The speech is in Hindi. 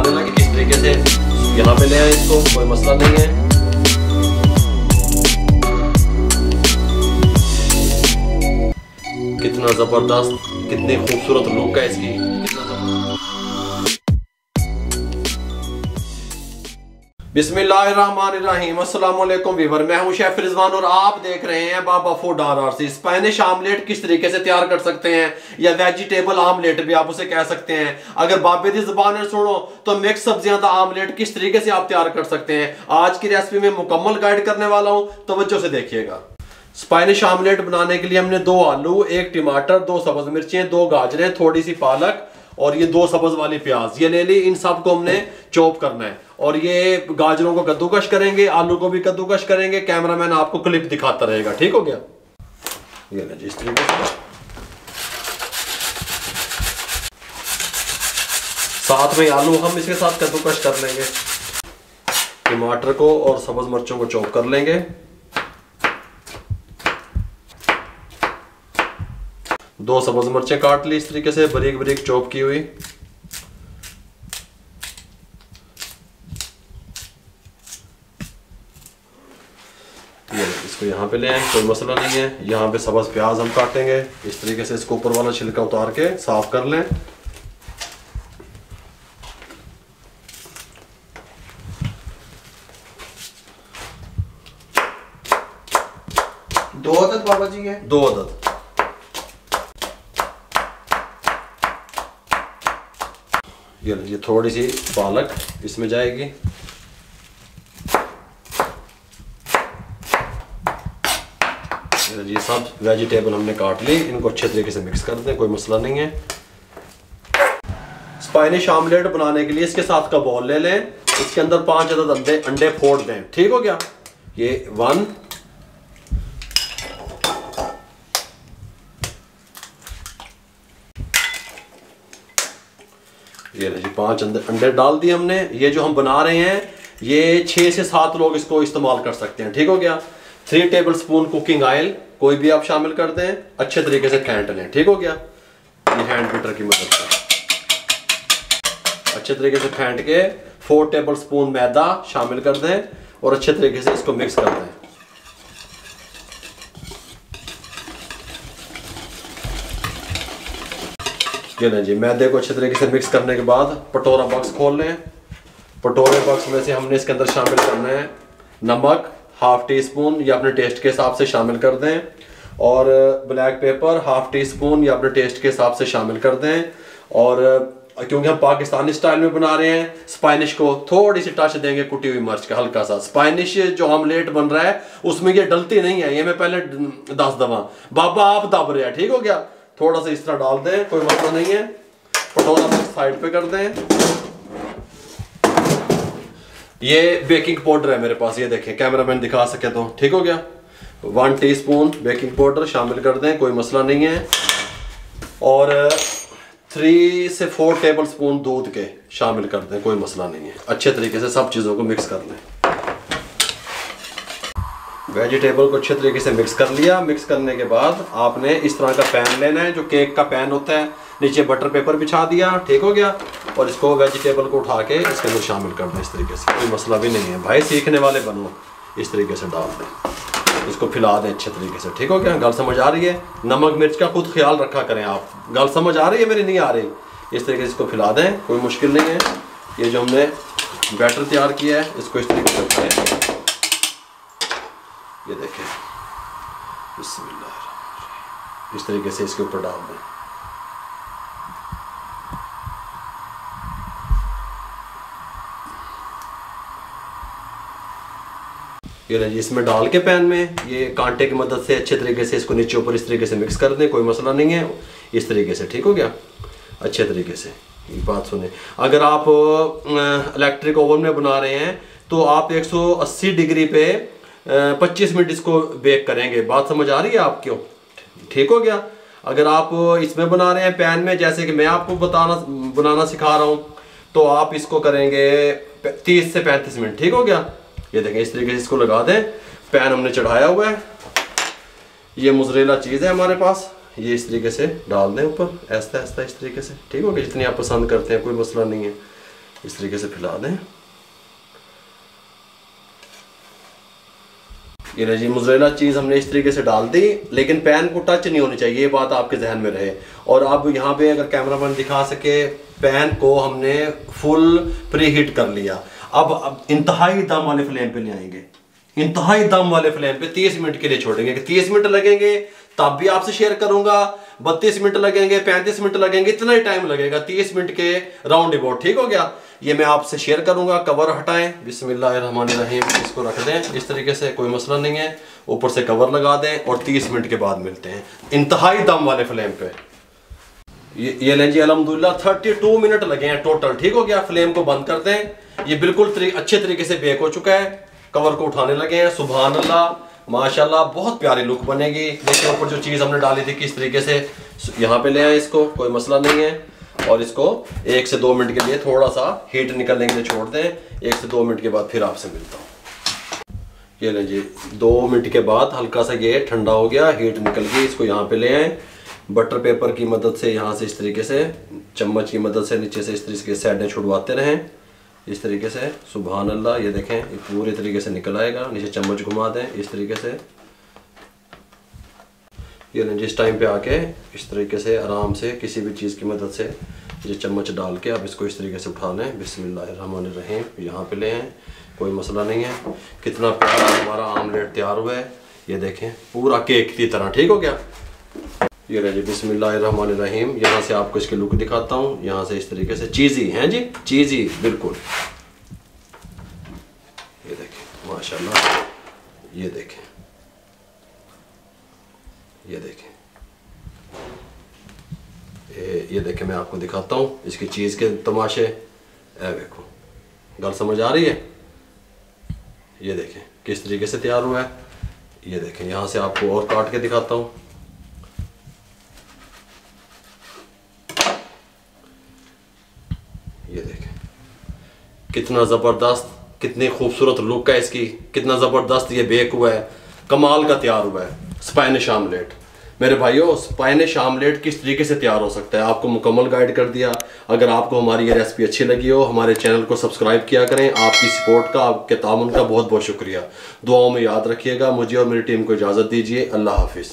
देना कि किस तरीके से यहाँ पे ले आए इसको, कोई मसला नहीं है। कितना जबरदस्त, कितनी खूबसूरत लुक है इसकी, बिस्मिल्लाहिर्रहमानिर्रहीम। अस्सलाम वालेकुम वीवर, मैं हूं शेफ रिजवान और आप देख रहे हैं बाबा फूड RRC। स्पेनिश आमलेट किस तरीके से तैयार कर सकते हैं, या वेजिटेबल आमलेट भी आप उसे कह सकते हैं। अगर बाबे दी जुबान सुनो तो मिक्स सब्जियां का आमलेट किस तरीके से आप तैयार कर सकते हैं, आज की रेसिपी में मुकम्मल गाइड करने वाला हूं, तवज्जो से देखिएगा। स्पेनिश आमलेट बनाने के लिए हमने 2 आलू, 1 टमाटर, 2 सब्ज मिर्चें, 2 गाजरें, थोड़ी सी पालक और ये 2 सब्ज वाली प्याज ये ले ली। इन सब को हमने चॉप करना है और ये गाजरों को कद्दूकश करेंगे, आलू को भी कद्दूकश करेंगे। कैमरामैन आपको क्लिप दिखाता रहेगा, ठीक हो गया। ये ले जी, इस तरीके से साथ में आलू हम इसके साथ कद्दूकश कर लेंगे। टमाटर को और सब्ज मिर्चों को चॉप कर लेंगे। 2 सब्ज मिर्चें काट ली इस तरीके से बारीक बारीक चॉप की हुई। इसको यहाँ पे ले आए, कोई मसला नहीं है। यहाँ पे सब्ज प्याज हम काटेंगे इस तरीके से, इसको ऊपर वाला छिलका उतार के साफ कर लें। दो अदद बाबा जी है, 2 अदद। ये थोड़ी सी पालक इसमें जाएगी। ये सब वेजिटेबल हमने काट ली, इनको अच्छे तरीके से मिक्स कर दें, कोई मसला नहीं है। स्पेनिश आमलेट बनाने के लिए इसके साथ का बॉल ले लें, इसके अंदर 5 अदद अंडे फोड़ दें, ठीक हो गया। ये 1 ये जी 5 अंडे डाल दिए हमने। ये जो हम बना रहे हैं ये 6 से 7 लोग इसको इस्तेमाल कर सकते हैं, ठीक हो गया। 3 टेबलस्पून कुकिंग ऑयल कोई भी आप शामिल कर दें, अच्छे तरीके से फेंट लें, ठीक हो गया। ये हैंड बीटर की मदद से अच्छे तरीके से फेंट के 4 टेबलस्पून मैदा शामिल कर दें और अच्छे तरीके से इसको मिक्स कर दें। ये लें जी, मैदे को अच्छे तरीके से मिक्स करने के बाद पटोरा बॉक्स खोल लें। पटोरे बॉक्स में से हमने इसके अंदर शामिल करना है नमक 1/2 टीस्पून या अपने टेस्ट के हिसाब से शामिल कर दें, और ब्लैक पेपर 1/2 टीस्पून या अपने टेस्ट के हिसाब से शामिल कर दें। और क्योंकि हम पाकिस्तानी स्टाइल में बना रहे हैं, स्पेनिश को थोड़ी सी टच देंगे कुटी हुई मिर्च का, हल्का सा। स्पेनिश जो ऑमलेट बन रहा है उसमें ये डलती नहीं है, ये मैं पहले 10 दबा, बाबा आप दब रहे हैं, ठीक हो गया। थोड़ा सा इस तरह डाल दें, कोई मसला नहीं है। पटोरा बॉक्स साइड पे कर दें। ये बेकिंग पाउडर है मेरे पास, ये देखें, कैमरामैन दिखा सके तो, ठीक हो गया। 1 टीस्पून बेकिंग पाउडर शामिल कर दें, कोई मसला नहीं है। और 3 से 4 टेबलस्पून दूध के शामिल कर दें, कोई मसला नहीं है। अच्छे तरीके से सब चीज़ों को मिक्स कर लें। वेजिटेबल को अच्छे तरीके से मिक्स कर लिया। मिक्स करने के बाद आपने इस तरह का पैन लेना है, जो केक का पैन होता है, नीचे बटर पेपर बिछा दिया, ठीक हो गया। और इसको वेजिटेबल को उठा के इसके अंदर शामिल कर दें इस तरीके से, कोई मसला भी नहीं है भाई, सीखने वाले बनो। इस तरीके से डाल दें, इसको फैला दें अच्छे तरीके से, ठीक हो गया। गल समझ आ रही है? नमक मिर्च का खुद ख्याल रखा करें आप। गल समझ आ रही है मेरी? नहीं आ रही? इस तरीके से इसको फैला दें, कोई मुश्किल नहीं है। ये जो हमने बैटर तैयार किया है इसको इस तरीके से उठाएं, ये देखें, बिस्मिल्लाह, इस तरीके से इसके ऊपर डाल दें। ये जी, इसमें डाल के पैन में ये कांटे की मदद से अच्छे तरीके से इसको नीचे ऊपर इस तरीके से मिक्स कर दें, कोई मसला नहीं है। इस तरीके से, ठीक हो गया, अच्छे तरीके से। ये बात सुने, अगर आप इलेक्ट्रिक ओवन में बना रहे हैं तो आप 180 डिग्री पे 25 मिनट इसको बेक करेंगे। बात समझ आ रही है आपको? ठीक हो गया। अगर आप इसमें बना रहे हैं पैन में, जैसे कि मैं आपको बनाना सिखा रहा हूँ, तो आप इसको करेंगे 30 से 35 मिनट, ठीक हो गया। ये देखें, इस तरीके से इसको लगा दें। पैन हमने चढ़ाया हुआ है, ये मोज़रेला चीज़ है हमारे पास, ये इस तरीके से डाल दें ऊपर, ऐसा ऐसा इस तरीके से, ठीक हो गया। जितनी आप पसंद करते हैं, कोई मसला नहीं है। इस तरीके से फैला दें। ये ना जी मोज़रेला चीज़ हमने इस तरीके से डाल दी, लेकिन पैन को टच नहीं होनी चाहिए, ये बात आपके जहन में रहे। और अब यहाँ पे अगर कैमरामैन दिखा सके, पैन को हमने फुल प्री हीट कर लिया। अब इंतहाई दम वाले फ्लेम पे ले आएंगे, इंतहाई दम वाले फ्लेम पे 30 मिनट के लिए छोड़ेंगे। 30 मिनट लगेंगे तब भी आपसे शेयर करूंगा, 32 मिनट लगेंगे, 35 मिनट लगेंगे, इतना ही टाइम लगेगा, 30 मिनट के राउंड अबाउट। ठीक हो गया, ये मैं आपसे शेयर करूंगा। कवर हटाएं, बिस्मिल्लाहिर्रहमानिर्रहीम, इसको रख दें इस तरीके से, कोई मसला नहीं है। ऊपर से कवर लगा दें और 30 मिनट के बाद मिलते हैं इंतहाई दम वाले फ्लेम पे। ये लें जी, अल्हम्दुलिल्लाह 32 मिनट लगे हैं टोटल। ठीक हो गया, फ्लेम को बंद कर दें। ये बिल्कुल अच्छे तरीके से बेक हो चुका है। कवर को उठाने लगे हैं। सुभान अल्लाह, माशाल्लाह, बहुत प्यारी लुक बनेगी। देखिए ऊपर जो चीज़ हमने डाली थी किस तरीके से। यहाँ पे ले आए इसको, कोई मसला नहीं है। और इसको 1 से 2 मिनट के लिए थोड़ा सा हीट निकलने के लिए छोड़ दें। 1 से 2 मिनट के बाद फिर आपसे मिलता हूँ। ये लें जी, 2 मिनट के बाद हल्का सा ये ठंडा हो गया, हीट निकल गई। इसको यहाँ पे ले आए, बटर पेपर की मदद से यहाँ से इस तरीके से, चम्मच की मदद से नीचे से इस तरीके से साइडें छुड़वाते रहें इस तरीके से। सुभान अल्लाह, ये देखें, ये पूरे तरीके से निकल आएगा। नीचे चम्मच घुमा दें इस तरीके से। ये लें, जिस टाइम पे आके इस तरीके से आराम से किसी भी चीज़ की मदद से ये चम्मच डाल के आप इसको इस तरीके से उठा लें। बिस्मिल्लाहिर्रहमानिर्रहीम, यहाँ पे ले आएँ, कोई मसला नहीं है। कितना प्यारा हमारा आमलेट तैयार हुआ है, ये देखें, पूरा केक की तरह। ठीक हो गया, ये रहे जी, बिस्मिल्लाहिर्रहमानिर्रहीम। यहाँ से आपको इसकी लुक दिखाता हूँ। यहाँ से इस तरीके से चीज़ी हैं जी, चीज़ी बिल्कुल। ये देखें माशाल्लाह, ये देखें, ये देखें, ये देखें, मैं आपको दिखाता हूँ इसकी चीज़ के तमाशे। देखो, गल समझ आ रही है। ये देखें किस तरीके से तैयार हुआ है। ये देखें, यहाँ से आपको और काट के दिखाता हूँ। ये देखें कितना ज़बरदस्त, कितनी खूबसूरत लुक है इसकी, कितना ज़बरदस्त ये बेक हुआ है, कमाल का तैयार हुआ है स्पेनिश आमलेट। मेरे भाइयों, स्पेनिश आमलेट किस तरीके से तैयार हो सकता है आपको मुकम्मल गाइड कर दिया। अगर आपको हमारी ये रेसिपी अच्छी लगी हो, हमारे चैनल को सब्सक्राइब किया करें। आपकी सपोर्ट का, आपके तामुन का बहुत बहुत शुक्रिया। दुआओं में याद रखिएगा। मुझे और मेरी टीम को इजाज़त दीजिए। अल्लाह हाफिज़।